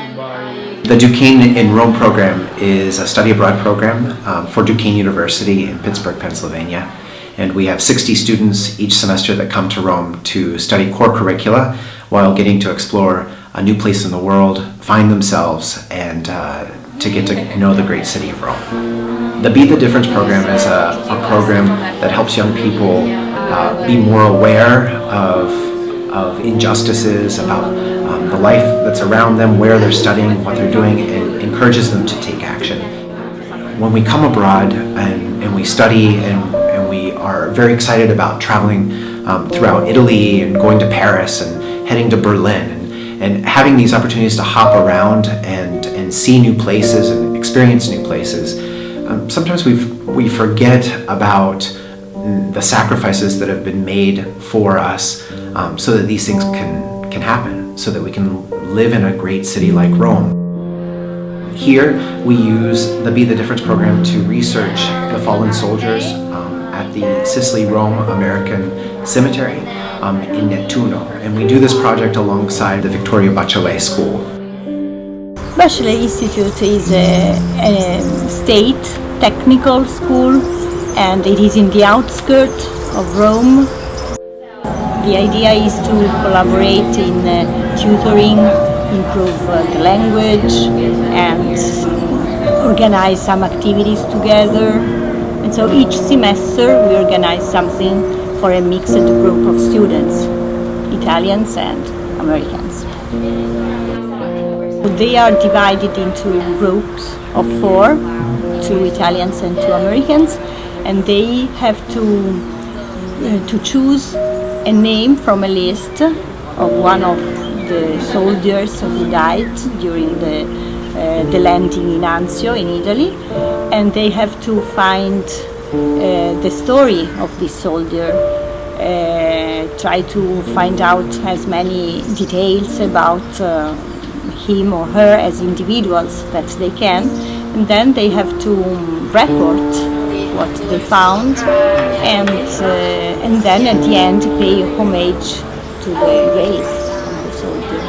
The Duquesne in Rome program is a study abroad program for Duquesne University in Pittsburgh, Pennsylvania. And we have 60 students each semester that come to Rome to study core curricula while getting to explore a new place in the world, find themselves, and to get to know the great city of Rome. The Be the Difference program is a program that helps young people be more aware of injustices, about the life that's around them, where they're studying, what they're doing, and encourages them to take action. When we come abroad and we study and we are very excited about traveling throughout Italy and going to Paris and heading to Berlin and having these opportunities to hop around and see new places and experience new places, sometimes we forget about the sacrifices that have been made for us so that these things can happen, so that we can live in a great city like Rome. Here we use the Be the Difference program to research the fallen soldiers at the Sicily-Rome American Cemetery in Nettuno, and we do this project alongside the Vittorio Bachelet School. Bachelet Institute is a state technical school, and it is in the outskirts of Rome. The idea is to collaborate in tutoring, improve the language, and organize some activities together. And so each semester we organize something for a mixed group of students, Italians and Americans. They are divided into groups of 4, 2 Italians and 2 Americans, and they have to choose a name from a list of one of the soldiers who died during the landing in Anzio in Italy, and they have to find the story of this soldier, try to find out as many details about him or her as individuals that they can, and then they have to report what they found, and then at the end pay homage to the grave of the soldier.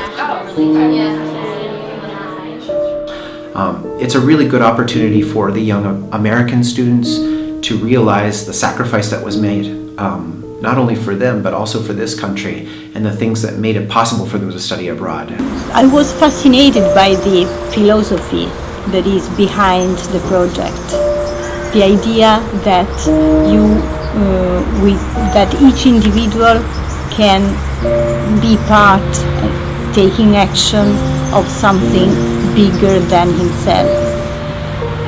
It's a really good opportunity for the young American students to realize the sacrifice that was made, not only for them but also for this country, and the things that made it possible for them to study abroad. I was fascinated by the philosophy that is behind the project. The idea that that each individual can be part, taking action of something bigger than himself.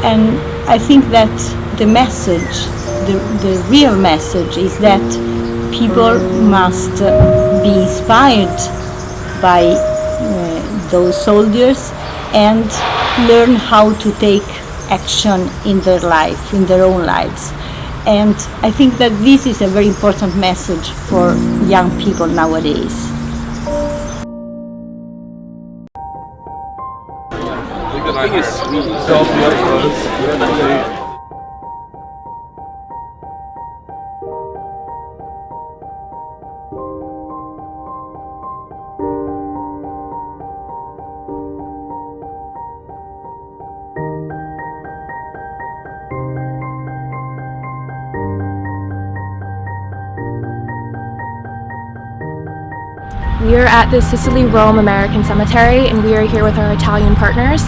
And I think that the message, the real message, is that people must be inspired by those soldiers and learn how to take action in their life, in their own lives. And I think that this is a very important message for young people nowadays. We are at the Sicily-Rome American Cemetery, and we are here with our Italian partners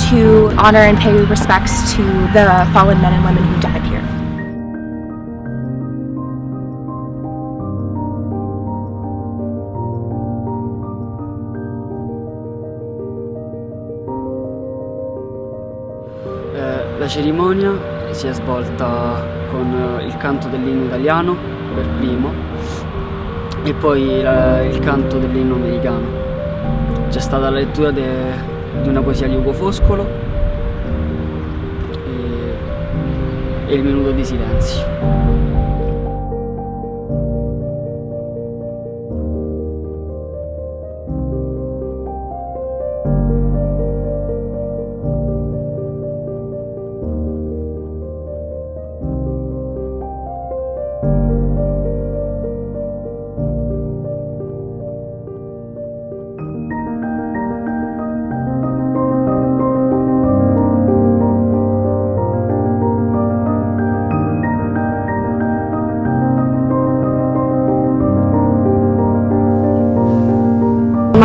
to honor and pay respects to the fallen men and women who died here. La cerimonia si è svolta con il canto dell'inno italiano per primo e poi il canto dell'inno americano. C'è stata la lettura di una poesia di Ugo Foscolo e il minuto di silenzio.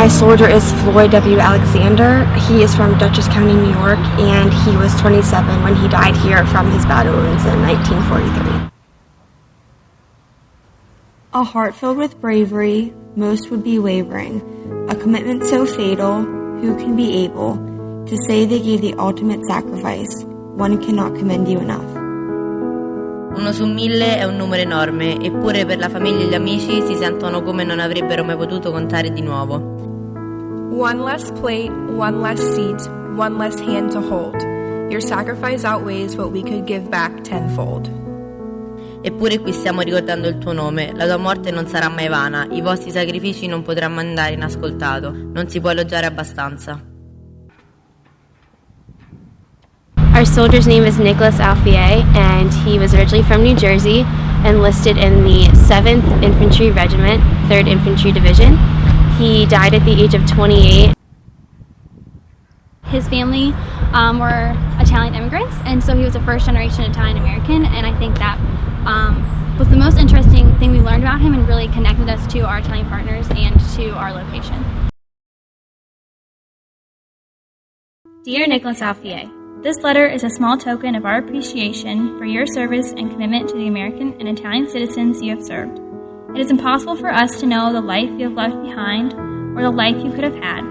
My soldier is Floyd W. Alexander. He is from Dutchess County, New York, and he was 27 when he died here from his battle wounds in 1943. A heart filled with bravery, most would be wavering. A commitment so fatal, who can be able to say they gave the ultimate sacrifice? One cannot commend you enough. 1 su 1000 è un numero enorme, eppure per la famiglia e gli amici si sentono come non avrebbero mai potuto contare di nuovo. One less plate, one less seat, one less hand to hold. Your sacrifice outweighs what we could give back tenfold. Eppure qui stiamo ricordando il tuo nome, la tua morte non sarà mai vana, i vostri sacrifici non potranno andare inascoltato, non si può elogiare abbastanza. Our soldier's name is Nicholas Alfier, and he was originally from New Jersey, enlisted in the 7th Infantry Regiment, 3rd Infantry Division. He died at the age of 28. His family were Italian immigrants, and so he was a first-generation Italian American, and I think that was the most interesting thing we learned about him and really connected us to our Italian partners and to our location. Dear Nicholas Alfier, this letter is a small token of our appreciation for your service and commitment to the American and Italian citizens you have served. It is impossible for us to know the life you have left behind or the life you could have had.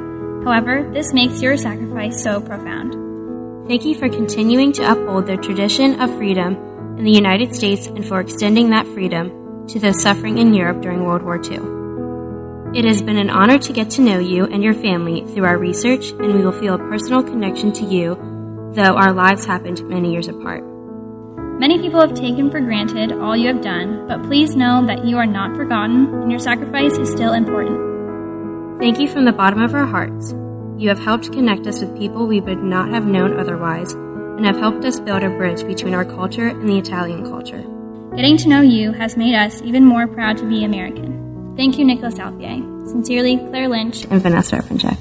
However, this makes your sacrifice so profound. Thank you for continuing to uphold the tradition of freedom in the United States and for extending that freedom to those suffering in Europe during World War II. It has been an honor to get to know you and your family through our research, and we will feel a personal connection to you, though our lives happened many years apart. Many people have taken for granted all you have done, but please know that you are not forgotten and your sacrifice is still important. Thank you from the bottom of our hearts. You have helped connect us with people we would not have known otherwise, and have helped us build a bridge between our culture and the Italian culture. Getting to know you has made us even more proud to be American. Thank you, Nicholas Alfier. Sincerely, Claire Lynch and Vanessa Erpenchek.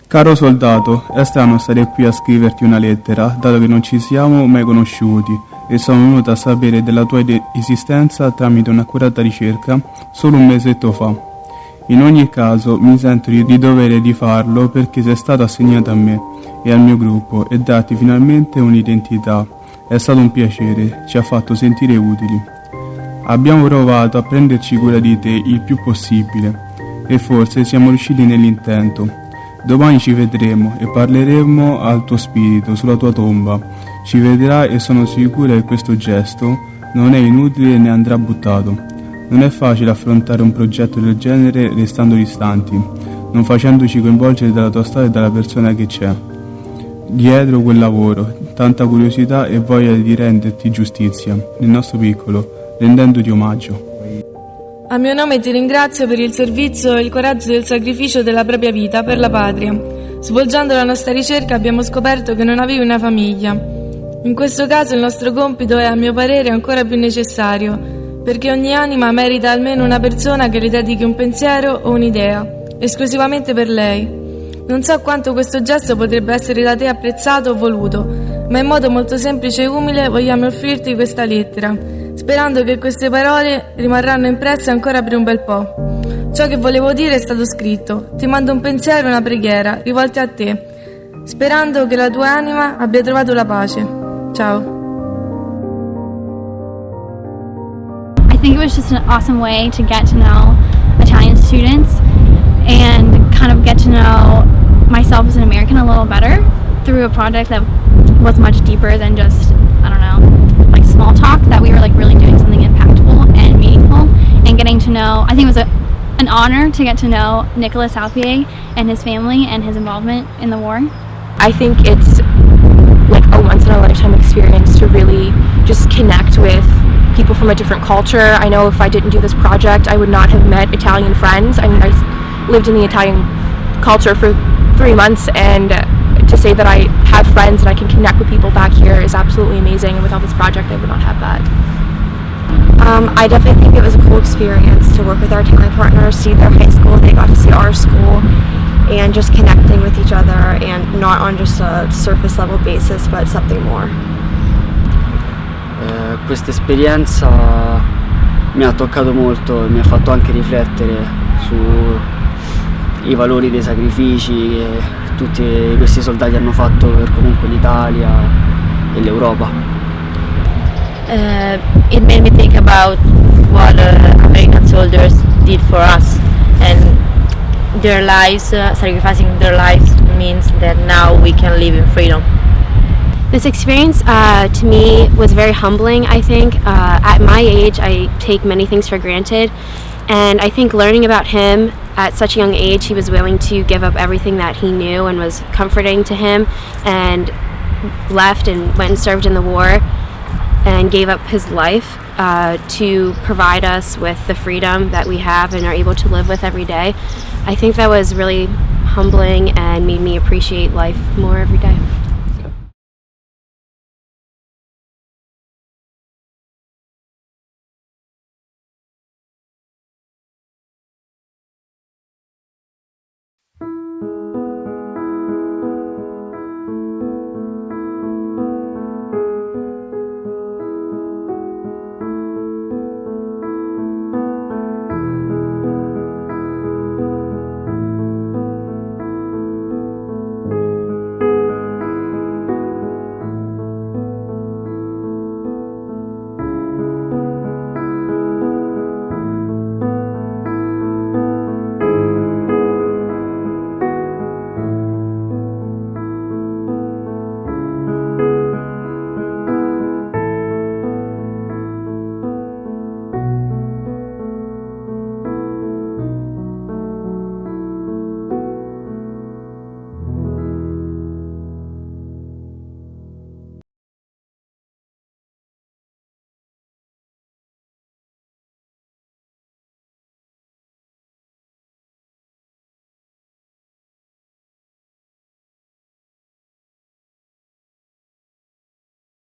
Caro soldato, è strano stare qui a scriverti una lettera, dato che non ci siamo mai conosciuti e sono venuto a sapere della tua esistenza tramite un'accurata ricerca solo un mesetto fa. In ogni caso mi sento di dovere di farlo perché sei stato assegnato a me e al mio gruppo e darti finalmente un'identità. È stato un piacere, ci ha fatto sentire utili. Abbiamo provato a prenderci cura di te il più possibile e forse siamo riusciti nell'intento. Domani ci vedremo e parleremo al tuo spirito sulla tua tomba. Ci vedrà e sono sicura che questo gesto non è inutile né andrà buttato. Non è facile affrontare un progetto del genere restando distanti, non facendoci coinvolgere dalla tua storia e dalla persona che c'è dietro quel lavoro, tanta curiosità e voglia di renderti giustizia, nel nostro piccolo, rendendoti omaggio. A mio nome ti ringrazio per il servizio e il coraggio del sacrificio della propria vita per la patria. Svolgendo la nostra ricerca abbiamo scoperto che non avevi una famiglia. In questo caso il nostro compito è, a mio parere, ancora più necessario, perché ogni anima merita almeno una persona che le dedichi un pensiero o un'idea, esclusivamente per lei. Non so quanto questo gesto potrebbe essere da te apprezzato o voluto, ma in modo molto semplice e umile vogliamo offrirti questa lettera, sperando che queste parole rimarranno impresse ancora per un bel po'. Ciò che volevo dire è stato scritto. Ti mando un pensiero e una preghiera rivolti a te, sperando che la tua anima abbia trovato la pace. Ciao. I think it was just an awesome way to get to know Italian students and kind of get to know myself as an American a little better through a project that was much deeper than just, I don't know, like small talk, that we were like really doing something impactful and meaningful and getting to know, I think it was an honor to get to know Nicholas Alfier and his family and his involvement in the war. I think it's like a once in a lifetime experience to really just connect with people from a different culture. I know if I didn't do this project, I would not have met Italian friends. I mean, I lived in the Italian culture for 3 months, and to say that I have friends and I can connect with people back here is absolutely amazing, and without this project I would not have that. I definitely think it was a cool experience to work with our Italian partners, see their high school, they got to see our school, and just connecting with each other, and not on just a surface level basis, but something more. Questa esperienza mi ha toccato molto e mi ha fatto anche riflettere sui valori dei sacrifici che tutti questi soldati hanno fatto per comunque l'Italia e l'Europa. It made me think about what American soldiers did for us, and their lives, sacrificing their lives means that now we can live in freedom. This experience to me was very humbling, I think. At my age, I take many things for granted, and I think learning about him at such a young age, he was willing to give up everything that he knew and was comforting to him, and left and went and served in the war and gave up his life to provide us with the freedom that we have and are able to live with every day. I think that was really humbling and made me appreciate life more every day.